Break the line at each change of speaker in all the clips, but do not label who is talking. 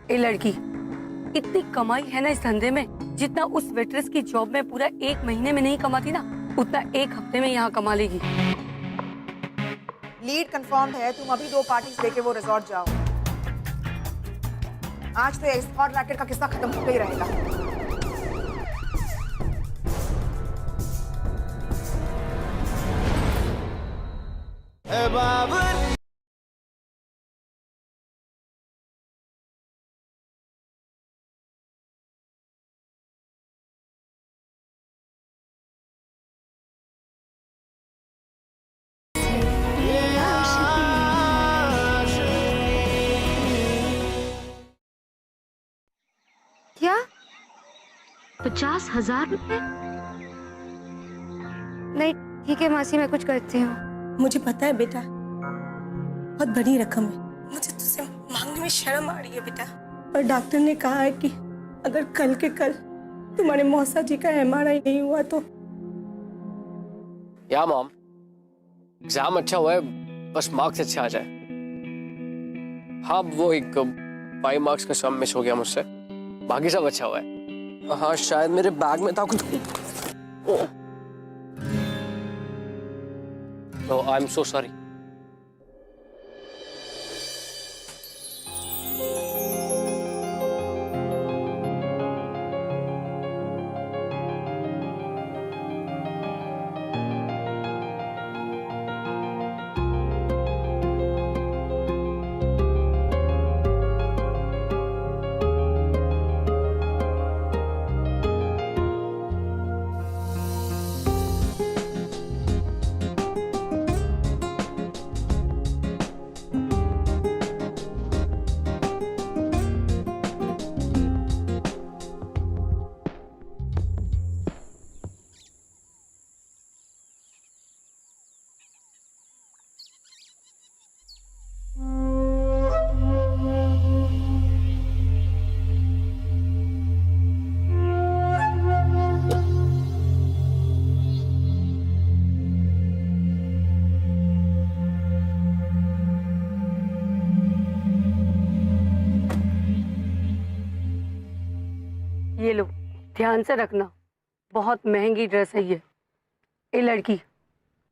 ए लड़की, इतनी कमाई है ना इस धंधे में, जितना उस वेट्रेस की जॉब में पूरा 1 महीने में नहीं कमाती ना, उतना 1 हफ्ते में यहाँ कमा लेगी।
लीड कंफर्म है, तुम अभी 2 पार्टीज लेके वो रिजॉर्ट जाओ। आज तो एस्कॉर्ट रैकेट का किस्सा खत्म हो ही रहेगा।
क्या 50,000 रुपए? नहीं ठीक है मासी, मैं कुछ करती हूँ।
मुझे पता है बेटा, बहुत बड़ी रकम है, मुझे तुझसे मांगने में शर्म आ रही है बेटा, पर डॉक्टर ने कहा है कि अगर कल के कल तुम्हारे मौसा जी का MRI नहीं हुआ तो।
या मॉम, एग्जाम अच्छा हुआ है, बस मार्क्स अच्छे आ जाए। हाँ वो एक 5 मार्क्स का सम मिस हो गया मुझसे, बाकी सब अच्छा हुआ है। हाँ शायद मेरे बैग में था कुछ। तो आई एम सो सॉरी।
ये लो, ध्यान से रखना, बहुत महंगी ड्रेस है ये। ए लड़की,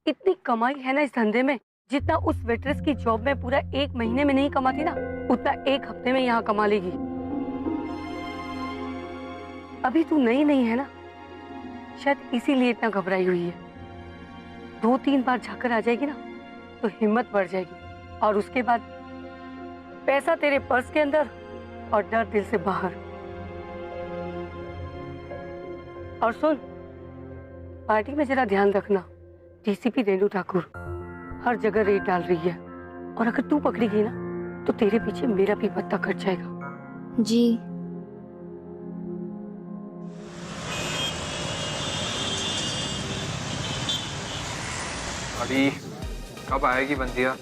इतनी कमाई है ना इस धंधे में, जितना उस वेट्रेस की जॉब में पूरा 1 महीने में नहीं कमाती ना, उतना 1 हफ्ते में यहाँ कमा लेगी। अभी तू नई नहीं है ना, शायद इसीलिए इतना घबराई हुई है। 2-3 बार झाकर आ जाएगी ना तो हिम्मत बढ़ जाएगी, और उसके बाद पैसा तेरे पर्स के अंदर और डर दिल से बाहर। और सुन, पार्टी में जरा ध्यान रखना, DCP रेणु ठाकुर हर जगह रेड डाल रही है, और अगर तू पकड़ी गई ना तो तेरे पीछे मेरा भी पत्ता कट जाएगा।
जी
अभी कब आएगी बंदिया?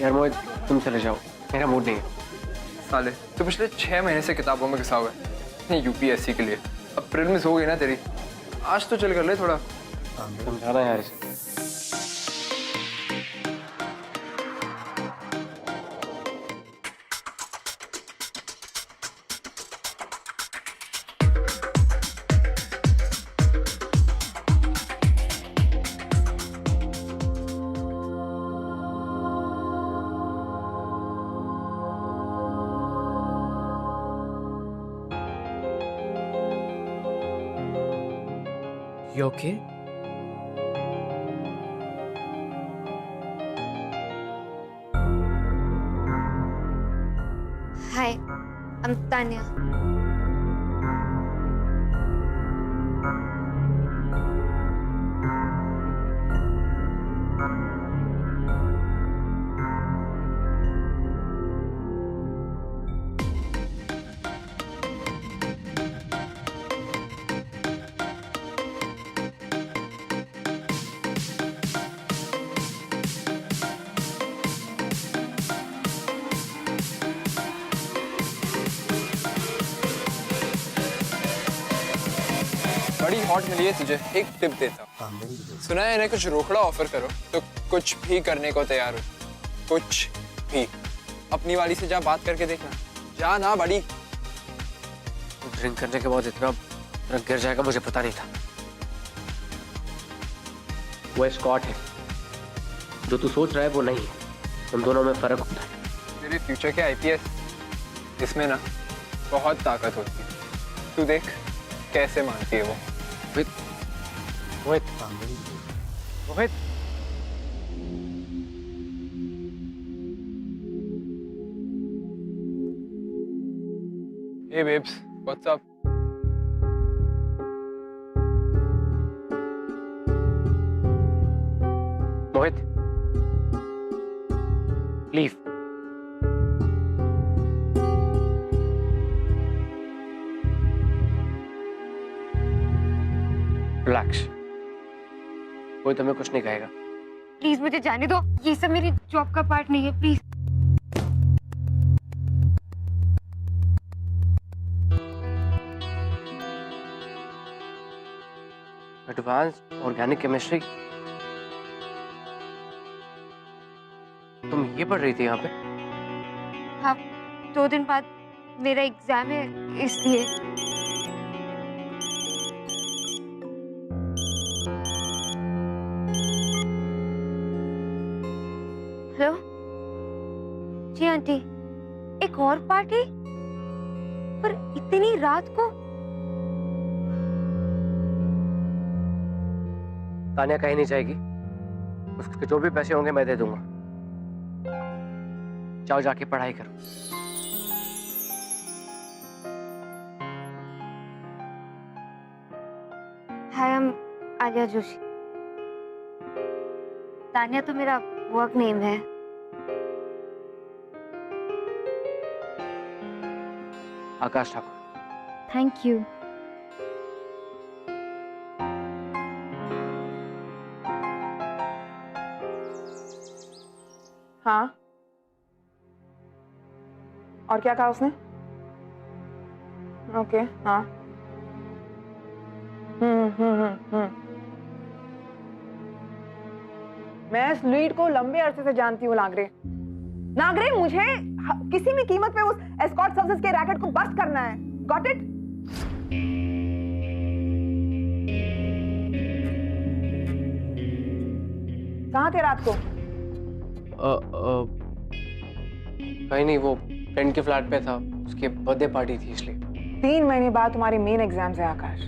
यार मोहित, तुम चले जाओ, मेरा मूड नहीं है।
साले तो पिछले 6 महीने से किताबों में घिसा हुआ है UPSC के लिए। अप्रैल में हो गई ना तेरी, आज तो चल कर ले थोड़ा।
समझाना यार इसे।
You okay?
Hi, I'm Tanya.
बड़ी हॉट मिली है तुझे, एक टिप देता हूँ। सुना है इन्हें कुछ रोकड़ा ऑफर करो तो कुछ भी करने को तैयार हो, कुछ भी। अपनी वाली से जा बात करके देखना। जा ना बड़ी।
ड्रिंक करने के बाद इतना गिर जाएगा मुझे पता नहीं था। वो स्कॉट है, जो तू सोच रहा है वो नहीं है। उन दोनों में फर्क होता है।
तेरे फ्यूचर के आईपीएस, इसमें ना बहुत ताकत होती है। तू देख कैसे मानती है वो।
मोहित, मोहित, मोहित।
Hey babes, what's up?
मोहित, लीव। रिलैक्स। कोई तुम्हें कुछ नहीं कहेगा।
प्लीज मुझे जाने दो, ये सब मेरी जॉब का पार्ट नहीं है, प्लीज।
एडवांस ऑर्गेनिक केमिस्ट्री, तुम ये पढ़ रही थी यहाँ पे?
हाँ, 2 दिन बाद मेरा एग्जाम है, इसलिए। हेलो जी आंटी, एक और पार्टी? पर इतनी रात को?
तानिया कहीं नहीं जाएगी। उसके जो भी पैसे होंगे मैं दे दूंगा। जाओ जाके पढ़ाई करो।
Hi, I am Alia Joshi. Tania तो मेरा वर्क नेम है।
आकाश ठाकुर।
Thank you.
हाँ, और क्या कहा उसने? ओके, हाँ। मैं इस लीड को लंबे अरसे से जानती हूँ नागरे। नागरे, मुझे किसी भी कीमत पे उस एस्कॉर्ट सर्विसेज के रैकेट को बस्ट करना है। Got it? कहाँ थे रात को?
कहीं नहीं, वो फ्रेंड के फ्लैट पे था। उसके बर्थडे पार्टी थी इसलिए।
3 महीने बाद तुम्हारी मेन एग्जाम्स है आकाश,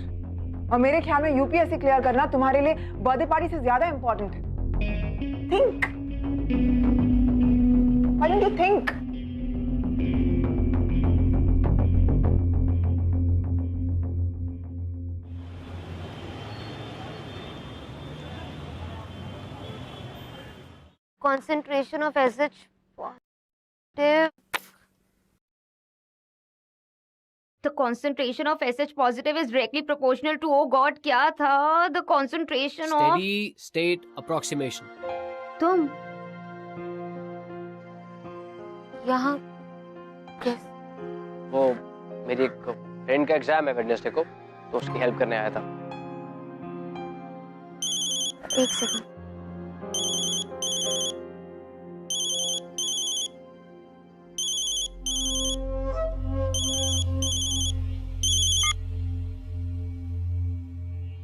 और मेरे ख्याल में यूपीएससी क्लियर करना तुम्हारे लिए बर्थडे पार्टी से ज्यादा इंपॉर्टेंट है। Think, why don't you think?
Concentration of SH positive. The concentration of SH positive is directly proportional to, oh God, क्या था? The concentration of
Steady state approximation.
तुम यहाँ कैसे?
वो मेरी एक फ्रेंड का एग्जाम है वेडनेसडे को, तो उसकी हेल्प करने आया था।
1 सेकंड।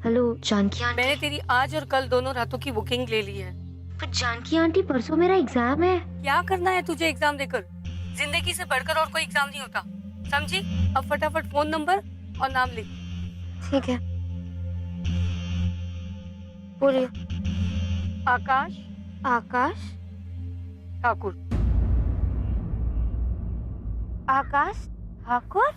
Hello Janaki aunty.
मैंने तेरी आज और कल दोनों रातों की बुकिंग ले ली है।
पर जानकी आंटी, परसों मेरा एग्जाम है।
क्या करना है तुझे एग्जाम देकर? जिंदगी से बढ़कर और कोई एग्जाम नहीं होता, समझी? अब फटाफट फोन नंबर और नाम लिख।
ठीक है, बोलिए।
आकाश
आकाश
ठाकुर।
आकाश ठाकुर।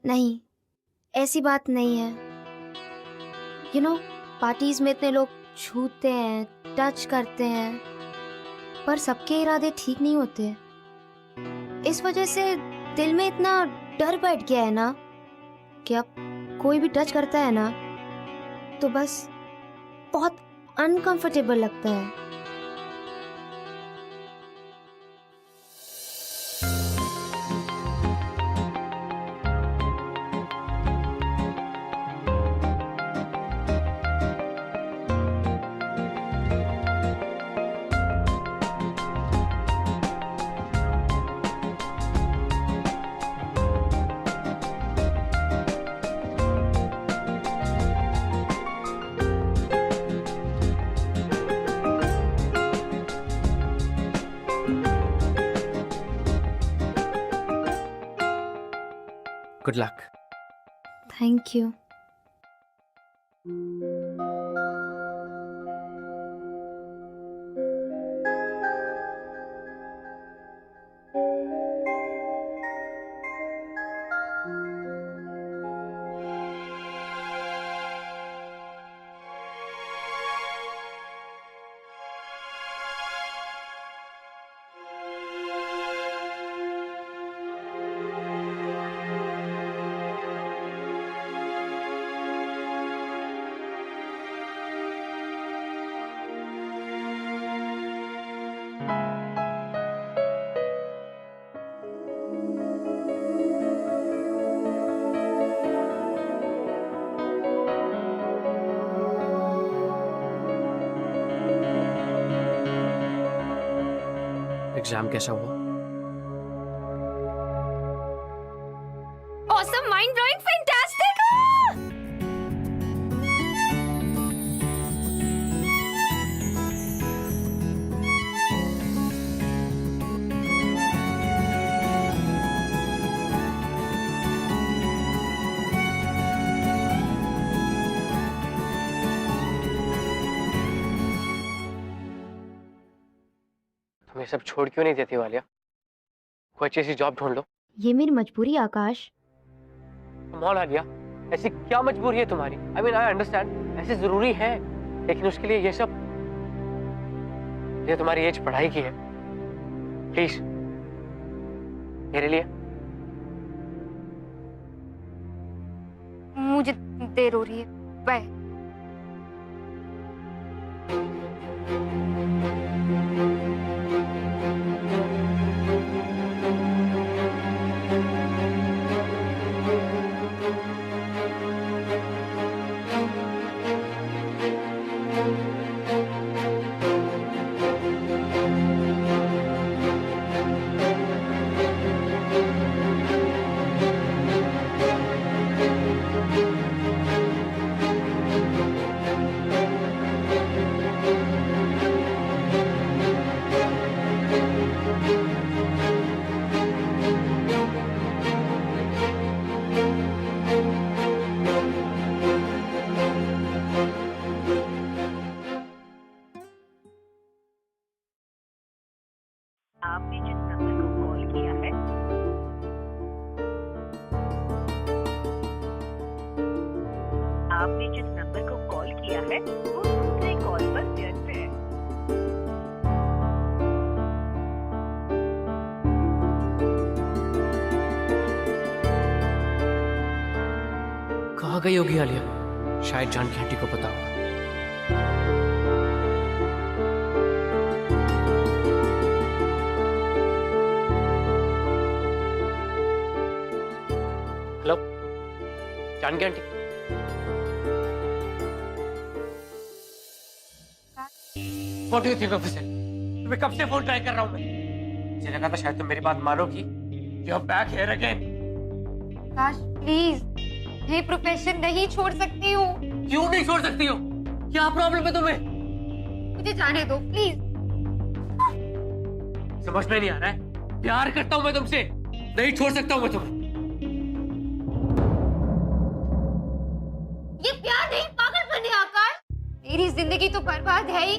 नहीं, ऐसी बात नहीं है। यू नो, पार्टीज में इतने लोग छूते हैं, टच करते हैं, पर सबके इरादे ठीक नहीं होते। इस वजह से दिल में इतना डर बैठ गया है ना कि अब कोई भी टच करता है ना तो बस बहुत अनकंफर्टेबल लगता है।
Good luck.
Thank you.
Exam कैसा हुआ?
Awesome, mind blowing, fantastic!
तुम ये सब छोड़ क्यों नहीं देती वालिया? कोई अच्छी सी जॉब ढूंढ लो।
ये मेरी मजबूरी आकाश।
कम ऑन आलिया, ऐसी क्या मजबूरी है तुम्हारी? आई मीन आई अंडरस्टैंड ऐसे जरूरी है, लेकिन उसके लिए ये सब, ये तुम्हारी एज पढ़ाई की है। प्लीज मेरे लिए।
मुझे देर हो रही है, बाय।
आपने जिस नंबर को कॉल किया है आपने जिस नंबर को कॉल किया है वो दूसरे कॉल पर व्यस्त है।
कहाँ गई होगी आलिया? शायद जानकी आंटी को पता होगा। Hello Janaki aunty. What do you think of this? तुम्हें कब से फोन ट्राई कर रहा हूँ मैं? मुझे लगा था शायद तुम मेरी बात मानोगी। You're back here again.
Akash please, ये प्रोफेशन नहीं छोड़ सकती हूँ।
क्यों नहीं छोड़ सकती हो? क्या प्रॉब्लम है तुम्हें?
मुझे जाने दो प्लीज।
समझ में नहीं आ रहा है? प्यार करता हूँ मैं तुमसे, नहीं छोड़ सकता हूँ मैं तुम्हें।
ये प्यार नहीं, पागलपन है आकाश। तेरी जिंदगी तो बर्बाद है ही,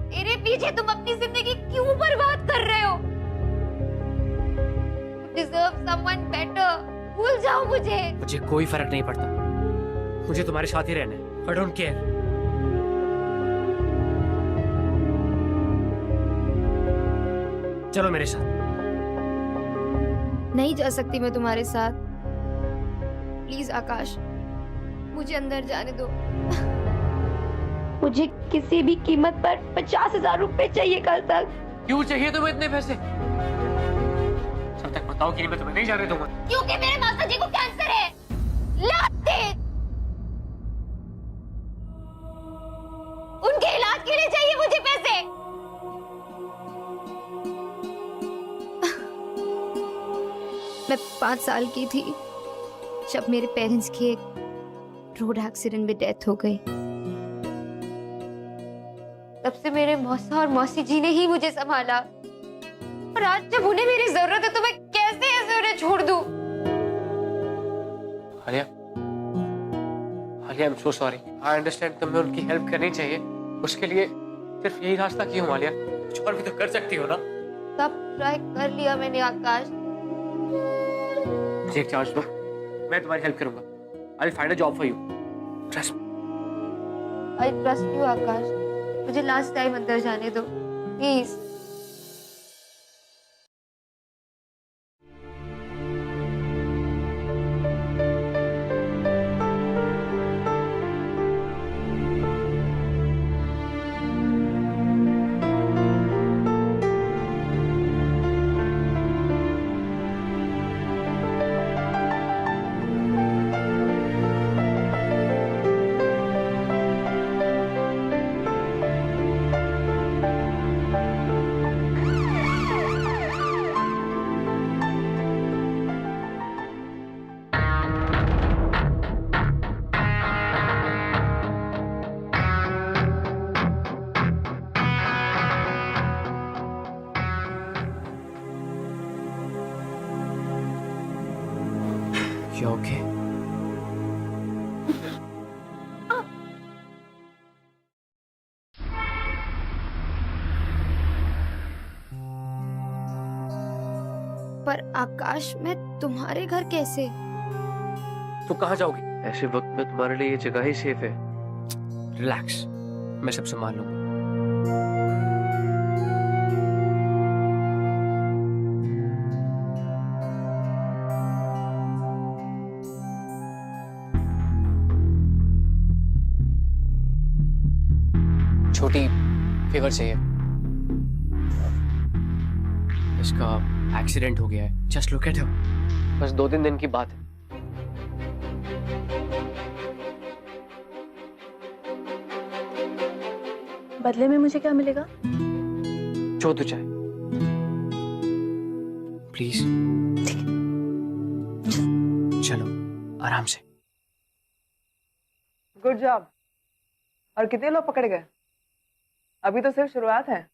मेरे पीछे तुम अपनी जिंदगी क्यों बर्बाद कर रहे हो? You deserve someone better. भूल जाओ मुझे।
मुझे कोई फर्क नहीं पड़ता, मुझे तुम्हारे साथ ही रहना है। I don't care. चलो मेरे साथ।
नहीं जा सकती मैं तुम्हारे साथ। प्लीज आकाश, मुझे अंदर जाने दो। मुझे किसी भी कीमत पर 50,000 रुपए चाहिए कल तक।
क्यों चाहिए तुम्हें इतने पैसे? जब तक बताओ कि नहीं मैं तुम्हें नहीं जाने दूंगा।
क्योंकि मेरे माता जी को कैंसर है। लाते उनके इलाज के लिए चाहिए मुझे पैसे। मैं 5 साल की थी जब मेरे पेरेंट्स की एक रोड एक्सीडेंट में डेथ हो गई। तब से मेरे मौसा और मौसी जी ने ही मुझे संभाला, और आज जब उन्हें मेरी जरूरत है तो मैं कैसे ऐसे उन्हें छोड़ दूं?
Alia, Alia, I am so sorry. I understand तुम्हें उनकी हेल्प करनी चाहिए, उसके लिए सिर्फ यही रास्ता क्यों आलिया? कुछ और भी तो कर सकती हो ना।
सब ट्राई कर लिया मैंने आकाश।
मुझे एक चांस दो, मैं तुम्हारी हेल्प करूंगा। I will find a job for you, trust me.
I trust you Akash, मुझे लास्ट टाइम अंदर जाने दो प्लीज।
You okay?
पर आकाश, मैं तुम्हारे घर कैसे?
तो कहाँ जाओगी? ऐसे वक्त में तुम्हारे लिए ये जगह ही सेफ है। रिलैक्स, मैं सब संभाल लूंगा। छोटी फेवर चाहिए। इसका एक्सीडेंट हो गया है। Just look at him. बस 2-3 दिन की बात है।
बदले में मुझे क्या मिलेगा?
जो तू चाहे, प्लीज। चलो आराम से।
Good job. और कितने लोग पकड़ गए? अभी तो सिर्फ शुरुआत है।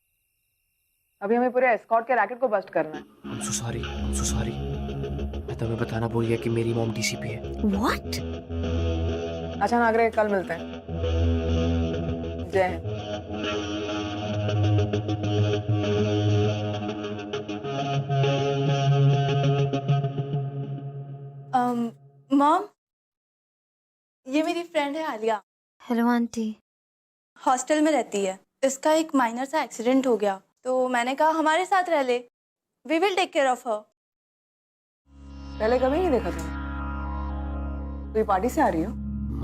अभी हमें पूरे एस्कॉर्ट के रैकेट को बस्ट करना है।
I'm so sorry, I'm so sorry। मैं तुम्हें बताना भूल गया कि मेरी मॉम डीसीपी है।
What?
अच्छा नागरे, कल मिलते हैं। जय हिंद।
मॉम, ये मेरी फ्रेंड है आलिया,
हेलो आंटी।
हॉस्टल में रहती है। इसका एक माइनर सा एक्सीडेंट हो गया, तो मैंने कहा हमारे साथ रह ले। We will take care of her.
पहले कभी नहीं देखा था। कोई पार्टी से आ रही हो?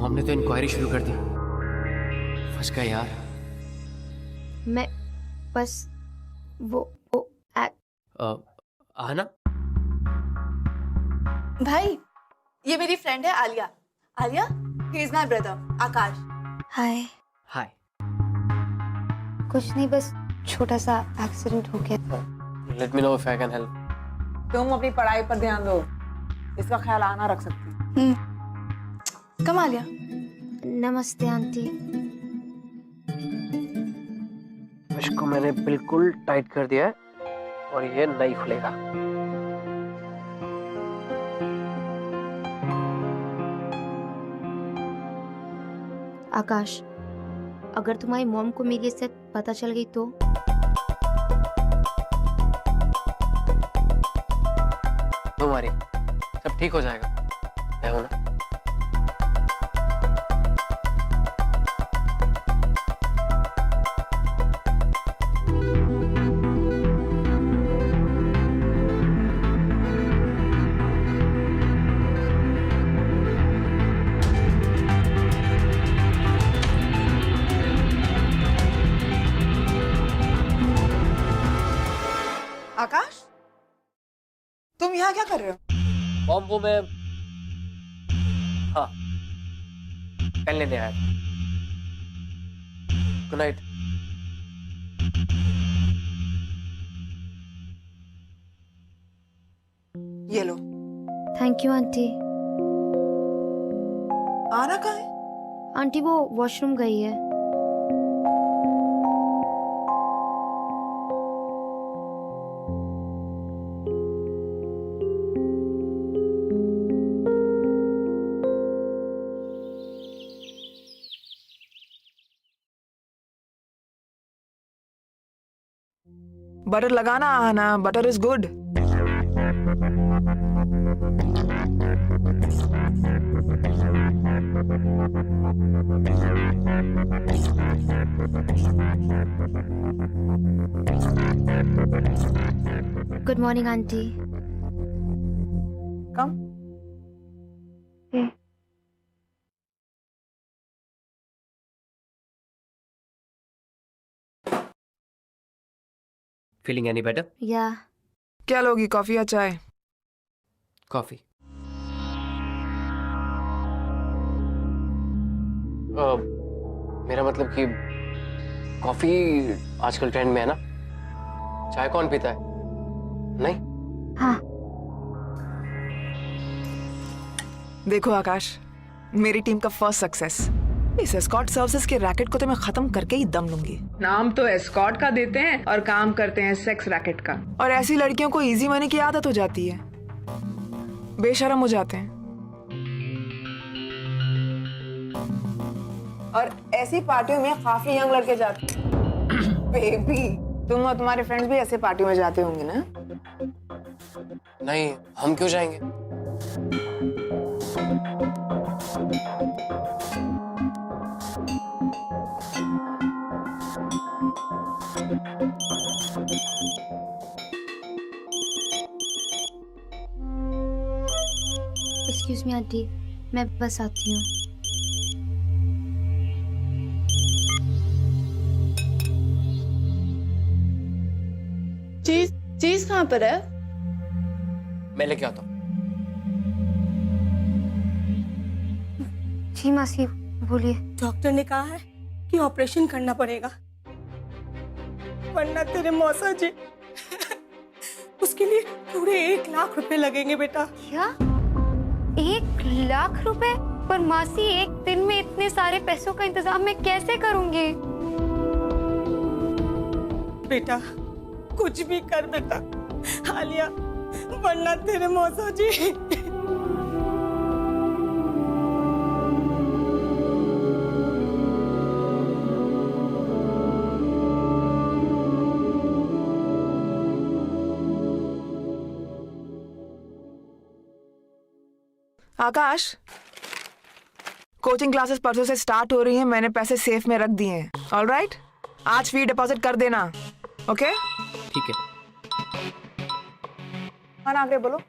मॉम ने तो इंक्वायरी शुरू कर दी। फंस गए यार।
मैं बस वो
आना।
भाई, ये मेरी फ्रेंड है Alia. Alia, he is my brother Akash.
Hi.
Hi.
कुछ नहीं, बस छोटा सा एक्सीडेंट हो गया।
Let me know if I can help.
तुम अपनी पढ़ाई पर ध्यान दो, इसका ख्याल आना रख सकती है।
कम आलिया।
नमस्ते आंटी।
इसको मैंने बिल्कुल टाइट कर दिया है और ये नहीं खुलेगा।
आकाश, अगर तुम्हारी मॉम को मेरी इज्जत पता चल गई तो?
तुम्हारी सब ठीक हो जाएगा।
यहाँ क्या कर रहे हो?
फॉर्म वो मैं, हाँ, पेन लेने आया था। Good night.
ये लो।
Thank you aunty.
आना कहाँ है?
आंटी वो वॉशरूम गई है।
बटर लगाना आना, butter is good.
Good morning aunty.
Come.
Feeling any better?
या
क्या लोगी, कॉफी या चाय?
कॉफी। मेरा मतलब कि कॉफी आजकल ट्रेंड में है ना, चाय कौन पीता है? नहीं?
हाँ।
देखो आकाश, मेरी टीम का फर्स्ट सक्सेस। इस एस्कॉर्ट सर्विसेज के रैकेट को तो मैं खत्म करके ही दम लूंगी।
नाम तो एस्कॉर्ट का देते हैं और काम करते हैं सेक्स रैकेट का।
और ऐसी लड़कियों को इजी मनी की आदत हो जाती है, बेशरम हो जाते हैं। और ऐसी पार्टियों में काफी यंग लड़के जाते हैं। बेबी, तुम और तुम्हारे फ्रेंड्स भी ऐसे पार्टियों में जाते होंगे ना?
नहीं, हम क्यों जाएंगे?
एक्सक्यूज मी आंटी, मैं बस आती हूँ।
चीज कहाँ पर है?
मैं लेके आता हूँ।
जी मासी, बोलिए।
डॉक्टर ने कहा है कि ऑपरेशन करना पड़ेगा, वरना तेरे मौसा जी उसके लिए पूरे 1 लाख रुपए लगेंगे बेटा।
क्या 1 लाख रुपए? पर मासी, एक दिन में इतने सारे पैसों का इंतजाम मैं कैसे करूंगी?
बेटा कुछ भी कर बेटा, आलिया, वरना तेरे मौसा जी।
आकाश, कोचिंग क्लासेस परसों से स्टार्ट हो रही हैं। मैंने पैसे सेफ में रख दिए हैं। ऑलराइट, आज फी डिपॉजिट कर देना। ओके?
ठीक है।
हाँ नागरे, बोलो।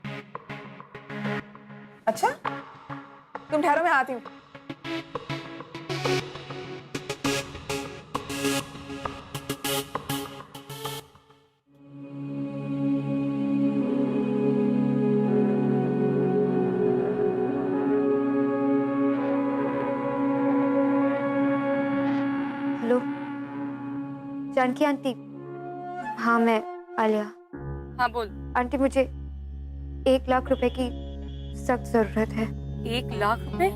अच्छा, तुम ठहरो, मैं आती हूँ।
Hello Janaki aunty. हाँ, मैं आलिया।
हाँ बोल।
आंटी, मुझे 1 लाख रुपए की सख्त जरूरत है।
1 लाख रुपए?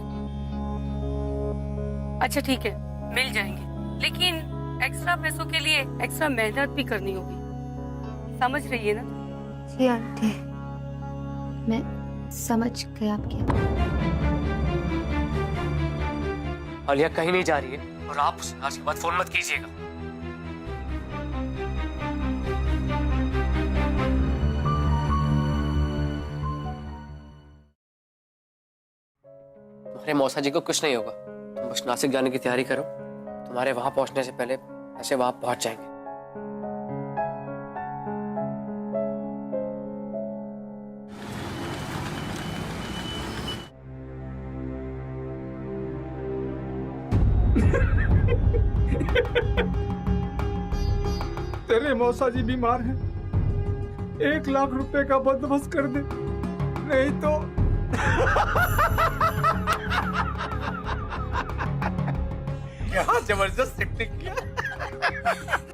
अच्छा ठीक है, मिल जाएंगे, लेकिन एक्स्ट्रा पैसों के लिए एक्स्ट्रा मेहनत भी करनी होगी, समझ रही है ना?
जी आंटी, मैं समझ गई आपकी।
आलिया कहीं नहीं जा रही है और आप उसे आज के बाद फोन मत कीजिएगा। तुम्हारे मौसा जी को कुछ नहीं होगा, तुम बस नासिक जाने की तैयारी करो। तुम्हारे वहां पहुंचने से पहले ऐसे वहां पहुंच जाएंगे।
तेरे मौसा जी बीमार हैं, 1 लाख रुपए का बंदोबस्त कर दे, नहीं तो क्या जबरदस्त एक्टिंग किया।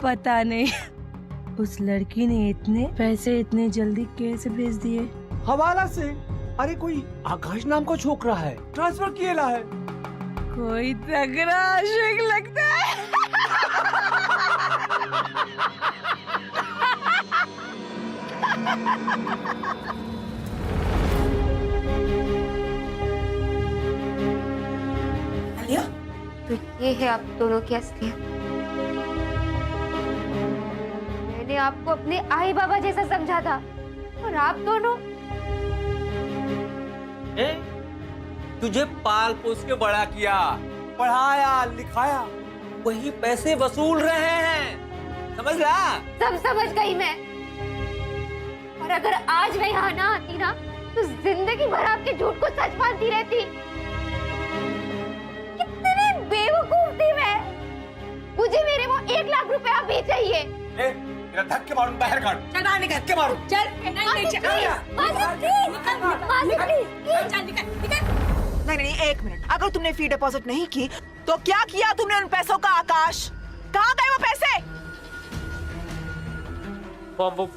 पता नहीं उस लड़की ने इतने पैसे इतने जल्दी कैसे भेज दिए।
हवाला से। अरे कोई आकाश नाम का छोकरा है, ट्रांसफर किया है।
कोई तगड़ा आशिक लगता है।
आलिया, तो ये है आप दोनों की असलियत। मैंने आपको अपने आई बाबा जैसा समझा था और आप दोनों
तुझे पाल पोस के बड़ा किया, पढ़ाया लिखाया, वही पैसे वसूल रहे हैं, समझ रहा?
सब समझ गई मैं। और अगर आज मैं यहाँ ना आती ना तो जिंदगी भर आपके झूठ को सच मानती रहती। कितनी बेवकूफ थी मैं। मुझे मेरे वो 1 लाख रुपए अभी चाहिए।
मेरा धक्के मारूं, बाहर काट।
चल बाहर निकल,
धक्के मारूं।
चल
नहीं, 1 मिनट। अगर तुमने फी डिपॉजिट नहीं की तो क्या किया तुमने उन पैसों का? आकाश, कहाँ गए वो पैसे?
वो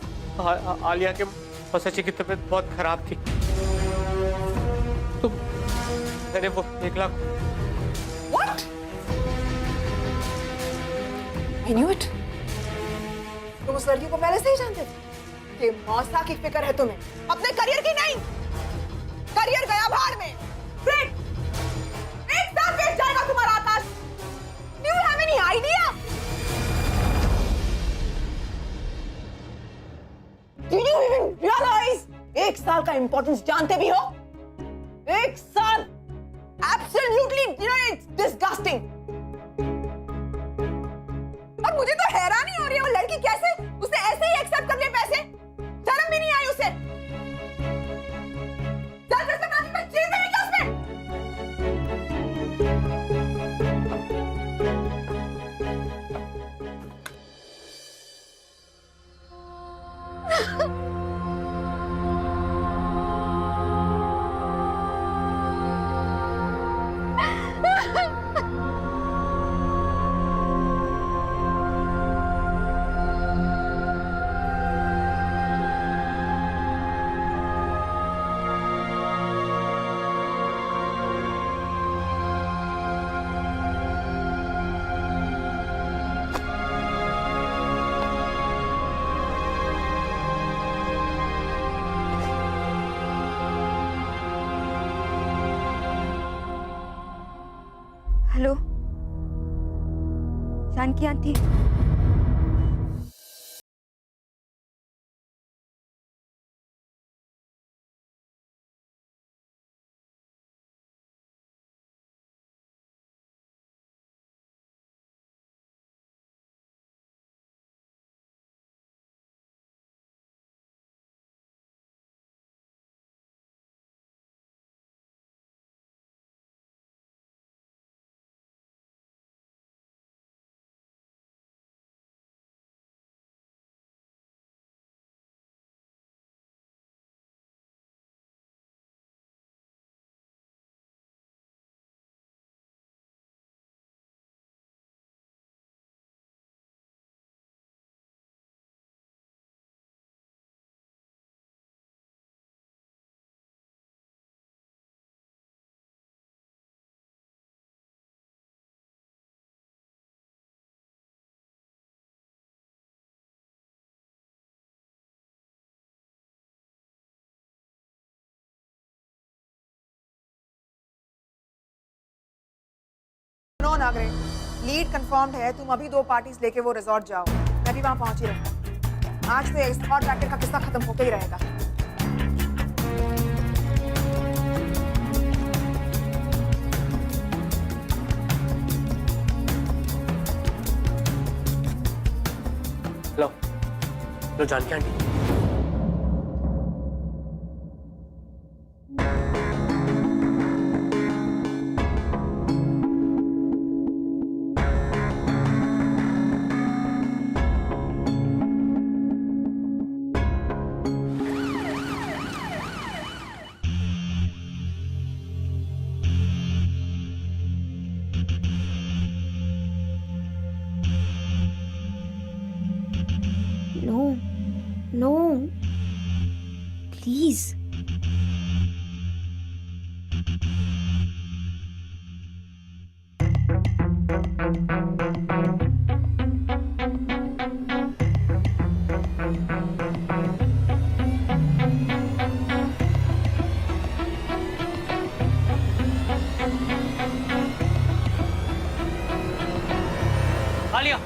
आलिया के मौसाजी की तबीयत बहुत खराब थी, तो मैंने वो 1 lakh.
What? I knew it. तुम उस लड़की को पहले से ही जानते थे कि मौसा की फिक्र है तुम्हें, अपने करियर की नहीं। करियर गया भाड़ में। Great. एक साथ बेच जाएगा तुम्हारा आकाश। Do you have any idea? Do you even realize? 1 साल का इंपॉर्टेंस जानते भी हो? 1 साल? Absolutely, it's disgusting. और मुझे तो हैरानी हो रही है, वो लड़की कैसे उसे ऐसे ही एक्सेप्ट कर ले पैसे? शर्म भी नहीं आई उसे। चल जैसे नानी में चीज़ नहीं क्या उसमें?
Hello, Janaki aunty.
No Nagre, lead confirmed है। तुम अभी 2 पार्टीज लेके वो रिजॉर्ट जाओ। मैं भी वहां पहुंच ही रहूंगा। आज तो एस्कॉर्ट रैकेट का किस्सा खत्म होके ही रहेगा।
लो Janki aunty.
No please.
Alia,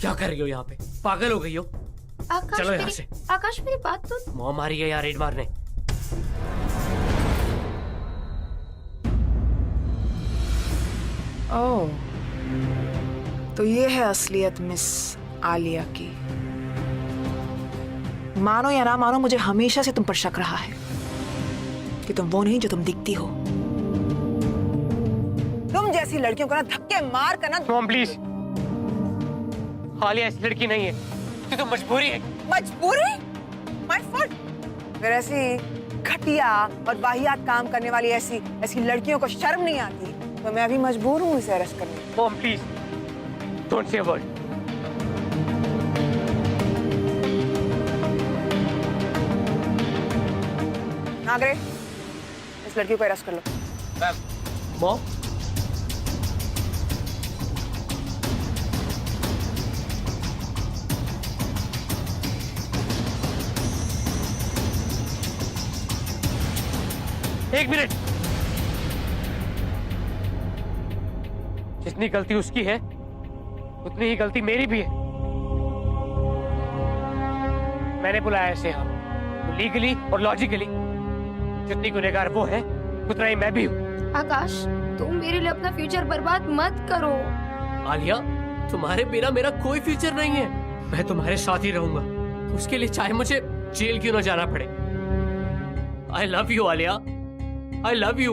क्या कर रही हो यहाँ पे? पागल हो गई हो?
आकाश
चलो यहाँ से।
आकाश मेरी बात तो।
मॉम आ रही है यार रेड मारने।
ओह, तो ये है असलियत मिस आलिया की। मानो या ना मानो, मुझे हमेशा से तुम पर शक रहा है कि तुम वो नहीं जो तुम दिखती हो। तुम जैसी लड़कियों को ना धक्के मार कर ना।
मॉम प्लीज, आलिया ऐसी लड़की नहीं है, ये तो मजबूरी है।
मजबूरी? My fault. अगर ऐसी घटिया और वाहियात काम करने वाली ऐसी लड़कियों को शर्म नहीं आती तो मैं अभी मजबूर हूँ इसे अरेस्ट करने।
Mom please, don't say a word.
Nagare, इस लड़की को अरेस्ट कर लो।
मॉम, एक मिनट। जितनी गलती उसकी है उतनी ही गलती मेरी भी है। मैंने बुलाया इसे यहाँ, तो लीगली और लॉजिकली जितनी गुनहगार वो है उतना ही मैं भी हूँ।
आकाश, तुम मेरे लिए अपना फ्यूचर बर्बाद मत करो।
आलिया, तुम्हारे बिना मेरा कोई फ्यूचर नहीं है। मैं तुम्हारे साथ ही रहूंगा, उसके लिए चाहे मुझे जेल क्यों ना जाना पड़े। I love you Alia, I love you.